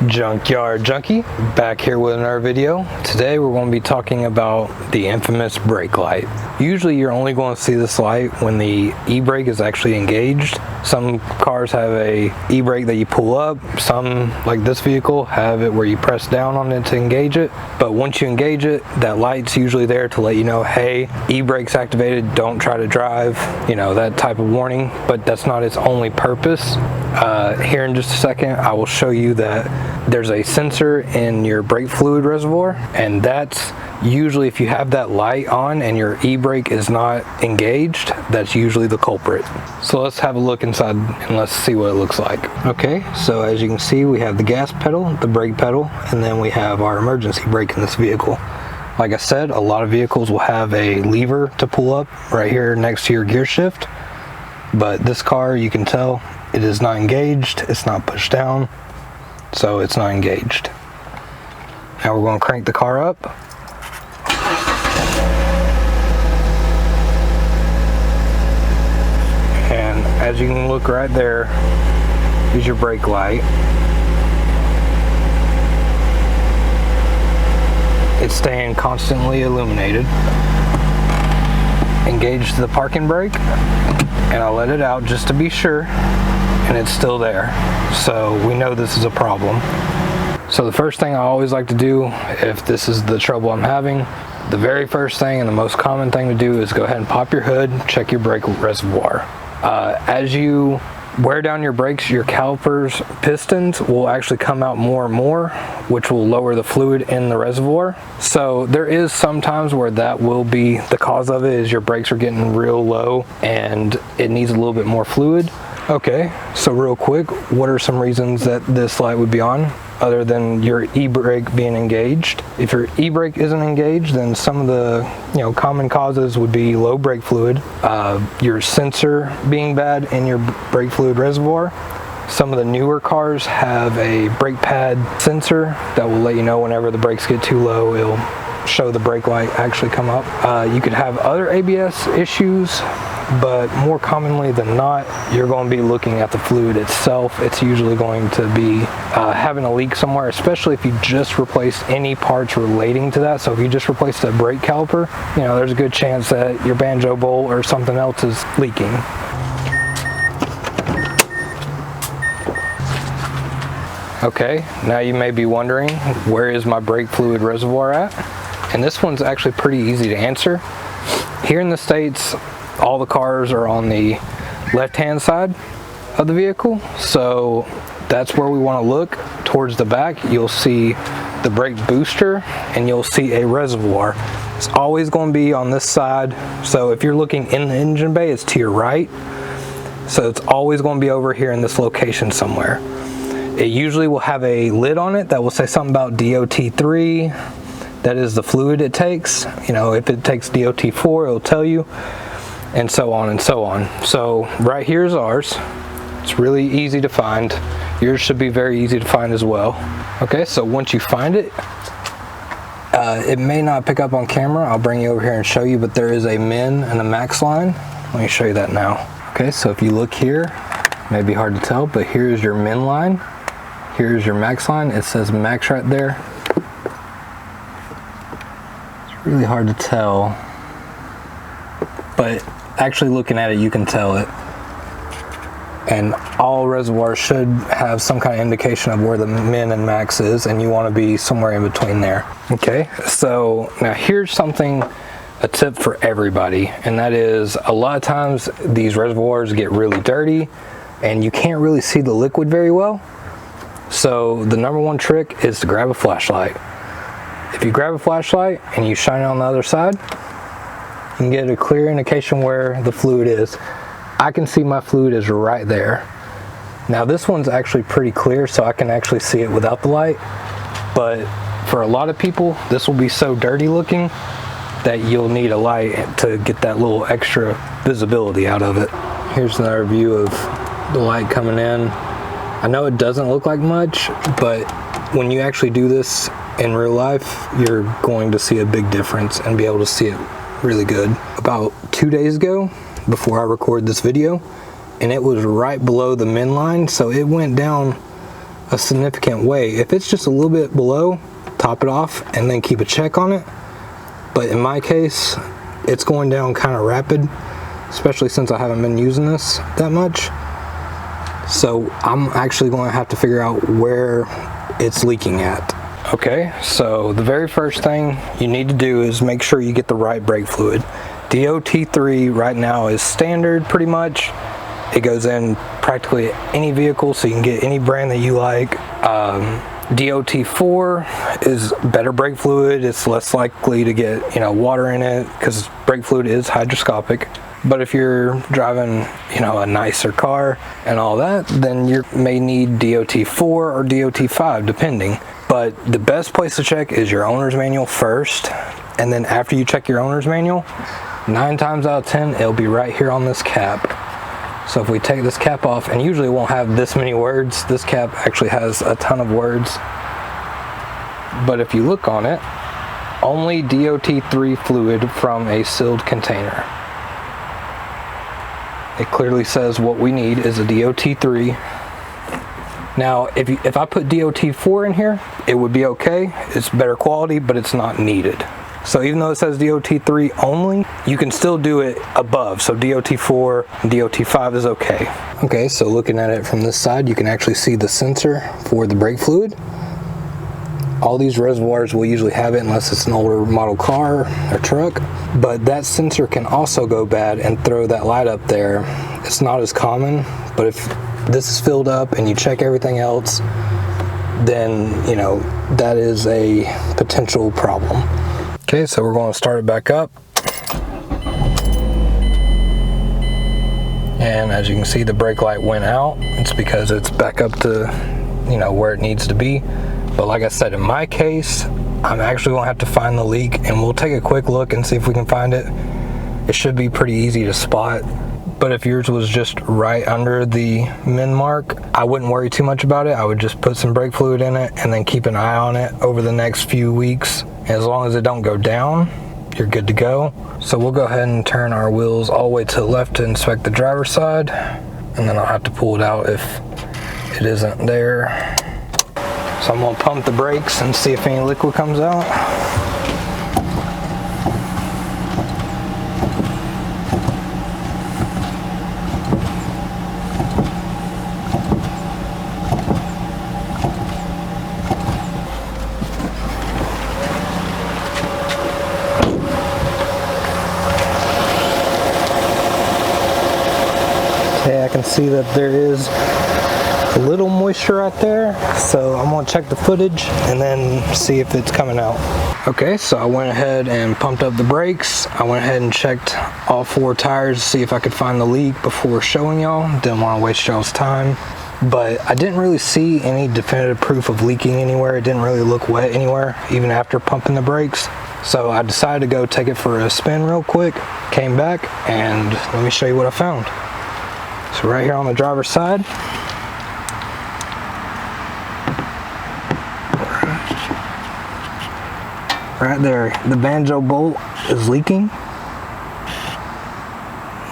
Junkyard Junkie, back here with another video. Today we're going to be talking about the infamous brake light. Usually you're only going to see this light when the e-brake is actually engaged. Some cars have a e-brake that you pull up. Some, like this vehicle, have it where you press down on it to engage it. But once you engage it, that light's usually there to let you know, hey, e-brake's activated, don't try to drive, you know, that type of warning. But that's not its only purpose. Here in just a second, I will show you that there's a sensor in your brake fluid reservoir, and that's usually, if you have that light on and your e-brake is not engaged, that's usually the culprit. So let's have a look inside and let's see what it looks like. Okay, so as you can see, we have the gas pedal, the brake pedal, and then we have our emergency brake in this vehicle. Like I said, a lot of vehicles will have a lever to pull up right here next to your gear shift, but this car, you can tell it is not engaged, it's not pushed down, so it's not engaged. Now we're going to crank the car up. And as you can look right there, is your brake light. It's staying constantly illuminated. Engage the parking brake, and I'll let it out just to be sure, and it's still there. So we know this is a problem. So the first thing I always like to do, if this is the trouble I'm having, the very first thing and the most common thing to do is go ahead and pop your hood, check your brake reservoir. As you wear down your brakes, your calipers pistons will actually come out more and more, which will lower the fluid in the reservoir. So there is some times where that will be the cause of it, is your brakes are getting real low and it needs a little bit more fluid. Okay, so real quick, what are some reasons that this light would be on other than your e-brake being engaged? If your e-brake isn't engaged, then some of the common causes would be low brake fluid, your sensor being bad in your brake fluid reservoir. Some of the newer cars have a brake pad sensor that will let you know whenever the brakes get too low, it'll show the brake light actually come up. You could have other ABS issues, but more commonly than not, you're going to be looking at the fluid itself. It's usually going to be having a leak somewhere, especially if you just replaced any parts relating to that. So if you just replaced a brake caliper, there's a good chance that your banjo bolt or something else is leaking. Okay, now you may be wondering, where is my brake fluid reservoir at? And this one's actually pretty easy to answer. Here in the States, all the cars are on the left-hand side of the vehicle, so that's where we want to look. Towards the back, you'll see the brake booster and you'll see a reservoir. It's always going to be on this side, so if you're looking in the engine bay, it's to your right, so it's always going to be over here in this location somewhere. It usually will have a lid on it that will say something about DOT3. That is the fluid it takes. If it takes DOT4, it'll tell you, and so on and so on. So right here is ours. It's really easy to find. Yours should be very easy to find as well. Okay, so once you find it, it may not pick up on camera. I'll bring you over here and show you, but there is a min and a max line. Let me show you that now. Okay, so if you look here, it may be hard to tell, but here's your min line. Here's your max line. It says max right there. It's really hard to tell, but actually looking at it, you can tell it. And all reservoirs should have some kind of indication of where the min and max is, and you want to be somewhere in between there. Okay, so now here's a tip for everybody, and that is, a lot of times these reservoirs get really dirty and you can't really see the liquid very well. So the number one trick is to grab a flashlight. If you grab a flashlight and you shine it on the other side, you can get a clear indication where the fluid is. I can see my fluid is right there. Now this one's actually pretty clear, so I can actually see it without the light. But for a lot of people, this will be so dirty looking that you'll need a light to get that little extra visibility out of it. Here's another view of the light coming in. I know it doesn't look like much, but when you actually do this in real life, you're going to see a big difference and be able to see it really good. About 2 days ago, before I recorded this video, and it was right below the min line, so it went down a significant way. If it's just a little bit below, top it off and then keep a check on it. But in my case, it's going down kind of rapid, especially since I haven't been using this that much. So I'm actually going to have to figure out where it's leaking at. Okay, so the very first thing you need to do is make sure you get the right brake fluid. DOT3 right now is standard pretty much. It goes in practically any vehicle, so you can get any brand that you like. DOT4 is better brake fluid. It's less likely to get, water in it because brake fluid is hydroscopic. But if you're driving, a nicer car and all that, then you may need DOT4 or DOT5 depending. But the best place to check is your owner's manual first, and then after you check your owner's manual, 9 times out of 10 it'll be right here on this cap. So if we take this cap off, and usually it won't have this many words, this cap actually has a ton of words. But if you look on it, only DOT3 fluid from a sealed container. It clearly says what we need is a DOT3. Now, if I put DOT4 in here, it would be okay. It's better quality, but it's not needed. So even though it says DOT3 only, you can still do it above. So DOT4 and DOT5 is okay. Okay, so looking at it from this side, you can actually see the sensor for the brake fluid. All these reservoirs will usually have it unless it's an older model car or truck. But that sensor can also go bad and throw that light up there. It's not as common, but if this is filled up and you check everything else, then, that is a potential problem. Okay, so we're going to start it back up. And as you can see, the brake light went out. It's because it's back up to, where it needs to be. But like I said, in my case, I'm actually going to have to find the leak, and we'll take a quick look and see if we can find it. It should be pretty easy to spot. But if yours was just right under the min mark, I wouldn't worry too much about it. I would just put some brake fluid in it and then keep an eye on it over the next few weeks. And as long as it don't go down, you're good to go. So we'll go ahead and turn our wheels all the way to the left to inspect the driver's side, and then I'll have to pull it out if it isn't there. So I'm gonna pump the brakes and see if any liquid comes out. Okay, I can see that there is a little moisture right there, so I'm gonna check the footage and then see if it's coming out. Okay, so I went ahead and pumped up the brakes. I went ahead and checked all 4 tires to see if I could find the leak before showing y'all. Didn't want to waste y'all's time, but I didn't really see any definitive proof of leaking anywhere. It didn't really look wet anywhere, even after pumping the brakes. So I decided to go take it for a spin real quick, came back, and let me show you what I found. So right here on the driver's side, right there, the banjo bolt is leaking.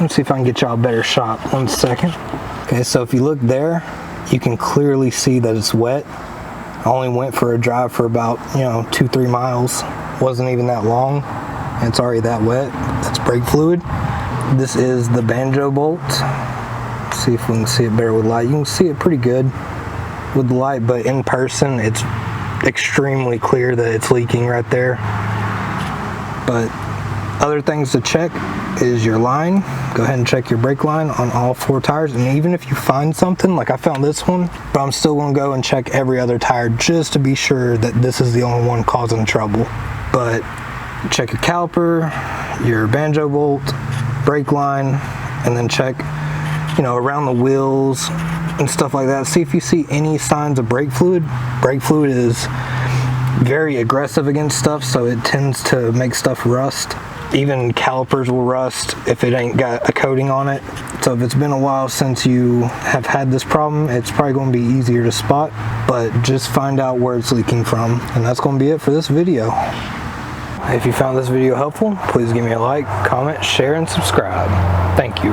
Let's see if I can get y'all a better shot. 1 second. Okay, so if you look there, you can clearly see that it's wet. I only went for a drive for about, 2-3 miles. Wasn't even that long, and it's already that wet. That's brake fluid. This is the banjo bolt. Let's see if we can see it better with light. You can see it pretty good with the light, but in person, it's extremely clear that it's leaking right there. But other things to check is your line. Go ahead and check your brake line on all 4 tires, and even if you find something, like I found this one, but I'm still going to go and check every other tire just to be sure that this is the only one causing trouble. But check your caliper, your banjo bolt, brake line, and then check around the wheels and stuff like that. See if you see any signs of brake fluid. Brake fluid is very aggressive against stuff, so it tends to make stuff rust. Even calipers will rust if it ain't got a coating on it. So if it's been a while since you have had this problem, it's probably going to be easier to spot, but just find out where it's leaking from. And that's going to be it for this video. If you found this video helpful, please give me a like, comment, share, and subscribe. Thank you.